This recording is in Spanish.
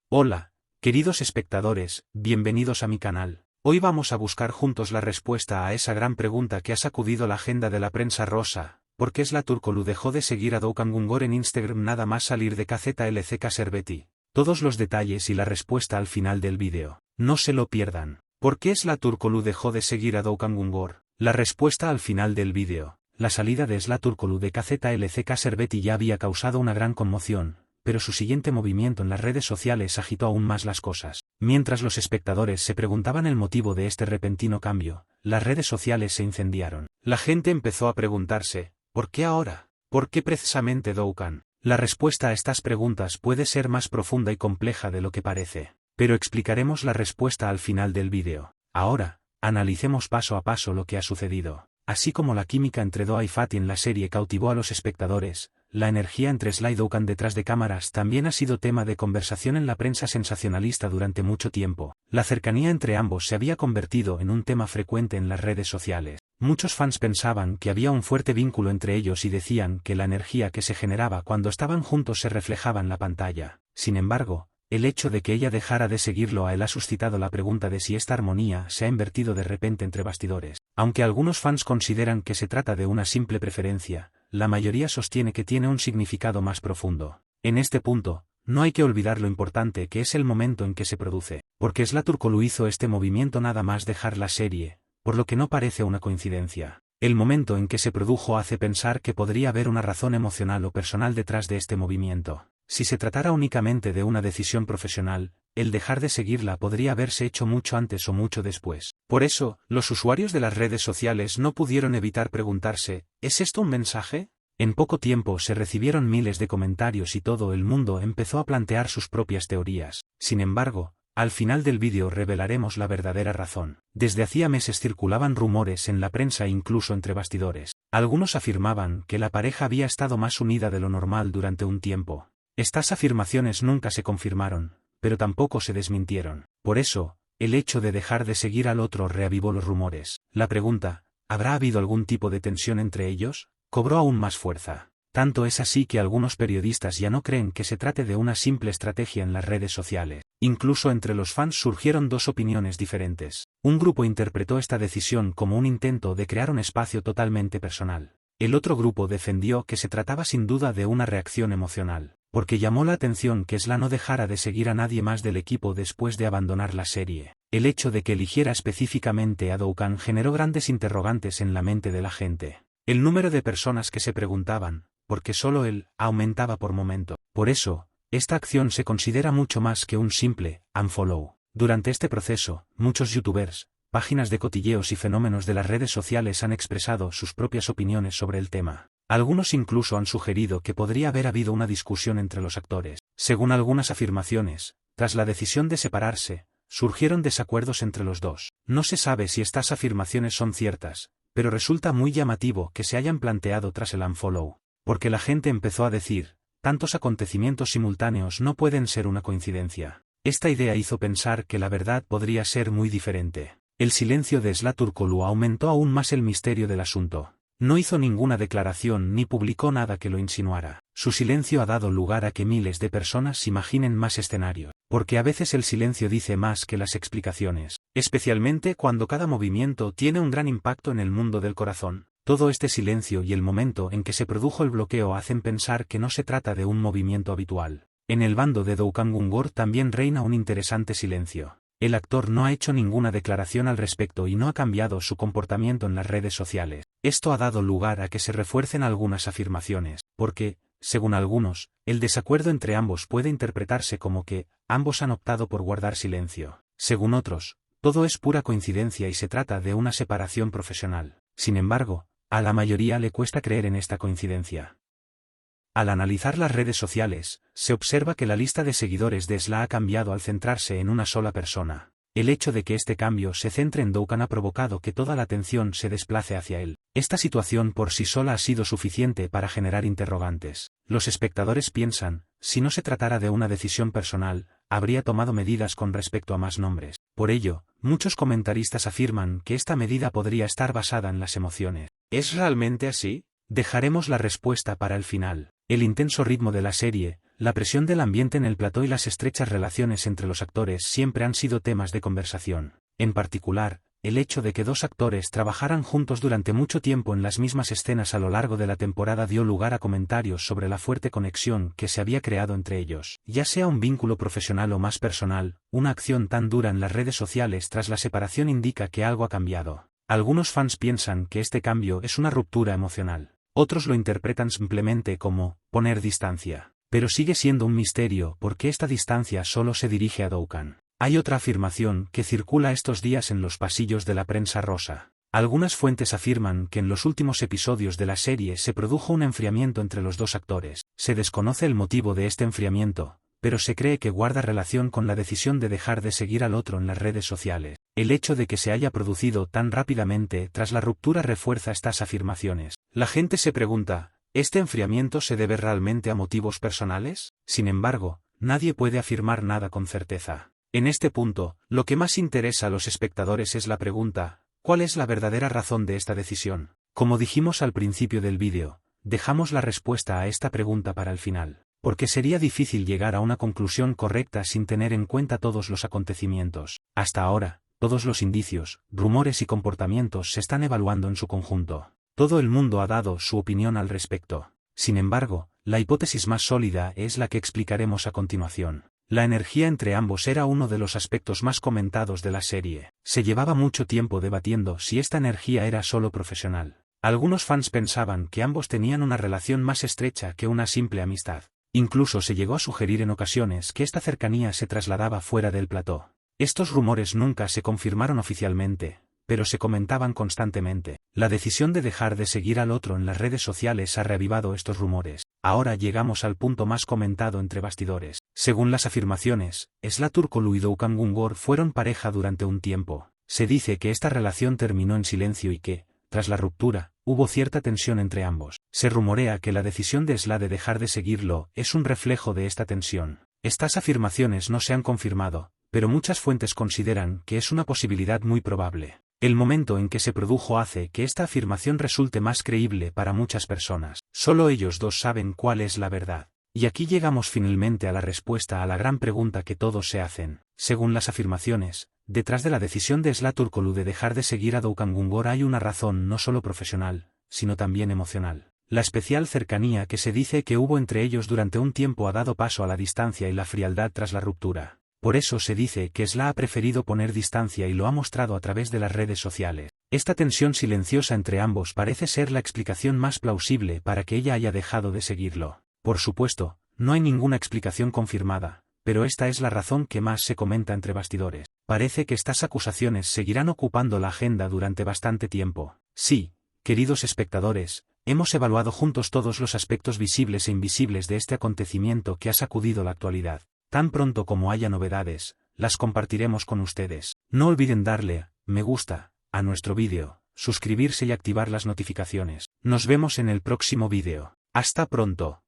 Hola, queridos espectadores, bienvenidos a mi canal. Hoy vamos a buscar juntos la respuesta a esa gran pregunta que ha sacudido la agenda de la prensa rosa. ¿Por qué Zlatoroglu dejó de seguir a Doukan Gungor en Instagram nada más salir de KZLC Caserveti? Todos los detalles y la respuesta al final del vídeo. No se lo pierdan. ¿Por qué Zlatoroglu dejó de seguir a Doukan Gungor? La respuesta al final del vídeo. La salida de Zlatoroglu de KZLC Caserveti ya había causado una gran conmoción, pero su siguiente movimiento en las redes sociales agitó aún más las cosas. Mientras los espectadores se preguntaban el motivo de este repentino cambio, las redes sociales se incendiaron. La gente empezó a preguntarse, ¿por qué ahora? ¿Por qué precisamente Doukan? La respuesta a estas preguntas puede ser más profunda y compleja de lo que parece, pero explicaremos la respuesta al final del vídeo. Ahora, analicemos paso a paso lo que ha sucedido. Así como la química entre Doa y Fatih en la serie cautivó a los espectadores, la energía entre Zla y Doukan detrás de cámaras también ha sido tema de conversación en la prensa sensacionalista durante mucho tiempo. La cercanía entre ambos se había convertido en un tema frecuente en las redes sociales. Muchos fans pensaban que había un fuerte vínculo entre ellos y decían que la energía que se generaba cuando estaban juntos se reflejaba en la pantalla. Sin embargo, el hecho de que ella dejara de seguirlo a él ha suscitado la pregunta de si esta armonía se ha invertido de repente entre bastidores. Aunque algunos fans consideran que se trata de una simple preferencia, la mayoría sostiene que tiene un significado más profundo. En este punto, no hay que olvidar lo importante que es el momento en que se produce, porque Zlatoroglu hizo este movimiento nada más dejar la serie, por lo que no parece una coincidencia. El momento en que se produjo hace pensar que podría haber una razón emocional o personal detrás de este movimiento. Si se tratara únicamente de una decisión profesional, el dejar de seguirla podría haberse hecho mucho antes o mucho después. Por eso, los usuarios de las redes sociales no pudieron evitar preguntarse, ¿es esto un mensaje? En poco tiempo se recibieron miles de comentarios y todo el mundo empezó a plantear sus propias teorías. Sin embargo, al final del vídeo revelaremos la verdadera razón. Desde hacía meses circulaban rumores en la prensa e incluso entre bastidores. Algunos afirmaban que la pareja había estado más unida de lo normal durante un tiempo. Estas afirmaciones nunca se confirmaron, pero tampoco se desmintieron. Por eso, el hecho de dejar de seguir al otro reavivó los rumores. La pregunta, ¿habrá habido algún tipo de tensión entre ellos?, cobró aún más fuerza. Tanto es así que algunos periodistas ya no creen que se trate de una simple estrategia en las redes sociales. Incluso entre los fans surgieron dos opiniones diferentes. Un grupo interpretó esta decisión como un intento de crear un espacio totalmente personal. El otro grupo defendió que se trataba sin duda de una reacción emocional, porque llamó la atención que Zla no dejara de seguir a nadie más del equipo después de abandonar la serie. El hecho de que eligiera específicamente a Doukan generó grandes interrogantes en la mente de la gente. El número de personas que se preguntaban, porque solo él, aumentaba por momento. Por eso, esta acción se considera mucho más que un simple unfollow. Durante este proceso, muchos youtubers, páginas de cotilleos y fenómenos de las redes sociales han expresado sus propias opiniones sobre el tema. Algunos incluso han sugerido que podría haber habido una discusión entre los actores. Según algunas afirmaciones, tras la decisión de separarse, surgieron desacuerdos entre los dos. No se sabe si estas afirmaciones son ciertas, pero resulta muy llamativo que se hayan planteado tras el unfollow, porque la gente empezó a decir, tantos acontecimientos simultáneos no pueden ser una coincidencia. Esta idea hizo pensar que la verdad podría ser muy diferente. El silencio de Zlatoroglu aumentó aún más el misterio del asunto. No hizo ninguna declaración ni publicó nada que lo insinuara. Su silencio ha dado lugar a que miles de personas imaginen más escenarios, porque a veces el silencio dice más que las explicaciones, especialmente cuando cada movimiento tiene un gran impacto en el mundo del corazón. Todo este silencio y el momento en que se produjo el bloqueo hacen pensar que no se trata de un movimiento habitual. En el bando de Doukan Gungor también reina un interesante silencio. El actor no ha hecho ninguna declaración al respecto y no ha cambiado su comportamiento en las redes sociales. Esto ha dado lugar a que se refuercen algunas afirmaciones, porque, según algunos, el desacuerdo entre ambos puede interpretarse como que ambos han optado por guardar silencio. Según otros, todo es pura coincidencia y se trata de una separación profesional. Sin embargo, a la mayoría le cuesta creer en esta coincidencia. Al analizar las redes sociales, se observa que la lista de seguidores de Zla ha cambiado al centrarse en una sola persona. El hecho de que este cambio se centre en Doukan ha provocado que toda la atención se desplace hacia él. Esta situación por sí sola ha sido suficiente para generar interrogantes. Los espectadores piensan, si no se tratara de una decisión personal, habría tomado medidas con respecto a más nombres. Por ello, muchos comentaristas afirman que esta medida podría estar basada en las emociones. ¿Es realmente así? Dejaremos la respuesta para el final. El intenso ritmo de la serie, La presión del ambiente en el plató y las estrechas relaciones entre los actores siempre han sido temas de conversación. En particular, el hecho de que dos actores trabajaran juntos durante mucho tiempo en las mismas escenas a lo largo de la temporada dio lugar a comentarios sobre la fuerte conexión que se había creado entre ellos. Ya sea un vínculo profesional o más personal, una acción tan dura en las redes sociales tras la separación indica que algo ha cambiado. Algunos fans piensan que este cambio es una ruptura emocional. Otros lo interpretan simplemente como poner distancia. Pero sigue siendo un misterio porque esta distancia solo se dirige a Doukan. Hay otra afirmación que circula estos días en los pasillos de la prensa rosa. Algunas fuentes afirman que en los últimos episodios de la serie se produjo un enfriamiento entre los dos actores. Se desconoce el motivo de este enfriamiento, pero se cree que guarda relación con la decisión de dejar de seguir al otro en las redes sociales. El hecho de que se haya producido tan rápidamente tras la ruptura refuerza estas afirmaciones. La gente se pregunta, ¿este enfriamiento se debe realmente a motivos personales? Sin embargo, nadie puede afirmar nada con certeza. En este punto, lo que más interesa a los espectadores es la pregunta, ¿cuál es la verdadera razón de esta decisión? Como dijimos al principio del vídeo, dejamos la respuesta a esta pregunta para el final, porque sería difícil llegar a una conclusión correcta sin tener en cuenta todos los acontecimientos. Hasta ahora, todos los indicios, rumores y comportamientos se están evaluando en su conjunto. Todo el mundo ha dado su opinión al respecto. Sin embargo, la hipótesis más sólida es la que explicaremos a continuación. La energía entre ambos era uno de los aspectos más comentados de la serie. Se llevaba mucho tiempo debatiendo si esta energía era solo profesional. Algunos fans pensaban que ambos tenían una relación más estrecha que una simple amistad. Incluso se llegó a sugerir en ocasiones que esta cercanía se trasladaba fuera del plató. Estos rumores nunca se confirmaron oficialmente, pero se comentaban constantemente. La decisión de dejar de seguir al otro en las redes sociales ha reavivado estos rumores. Ahora llegamos al punto más comentado entre bastidores. Según las afirmaciones, Esla Turkoglu y Doukan Gungor fueron pareja durante un tiempo. Se dice que esta relación terminó en silencio y que, tras la ruptura, hubo cierta tensión entre ambos. Se rumorea que la decisión de Esla de dejar de seguirlo es un reflejo de esta tensión. Estas afirmaciones no se han confirmado, pero muchas fuentes consideran que es una posibilidad muy probable. El momento en que se produjo hace que esta afirmación resulte más creíble para muchas personas. Solo ellos dos saben cuál es la verdad. Y aquí llegamos finalmente a la respuesta a la gran pregunta que todos se hacen. Según las afirmaciones, detrás de la decisión de Esla Turkoglu de dejar de seguir a Doukan Gungor hay una razón no solo profesional, sino también emocional. La especial cercanía que se dice que hubo entre ellos durante un tiempo ha dado paso a la distancia y la frialdad tras la ruptura. Por eso se dice que Esla ha preferido poner distancia y lo ha mostrado a través de las redes sociales. Esta tensión silenciosa entre ambos parece ser la explicación más plausible para que ella haya dejado de seguirlo. Por supuesto, no hay ninguna explicación confirmada, pero esta es la razón que más se comenta entre bastidores. Parece que estas acusaciones seguirán ocupando la agenda durante bastante tiempo. Sí, queridos espectadores, hemos evaluado juntos todos los aspectos visibles e invisibles de este acontecimiento que ha sacudido la actualidad. Tan pronto como haya novedades, las compartiremos con ustedes. No olviden darle me gusta a nuestro vídeo, suscribirse y activar las notificaciones. Nos vemos en el próximo vídeo. Hasta pronto.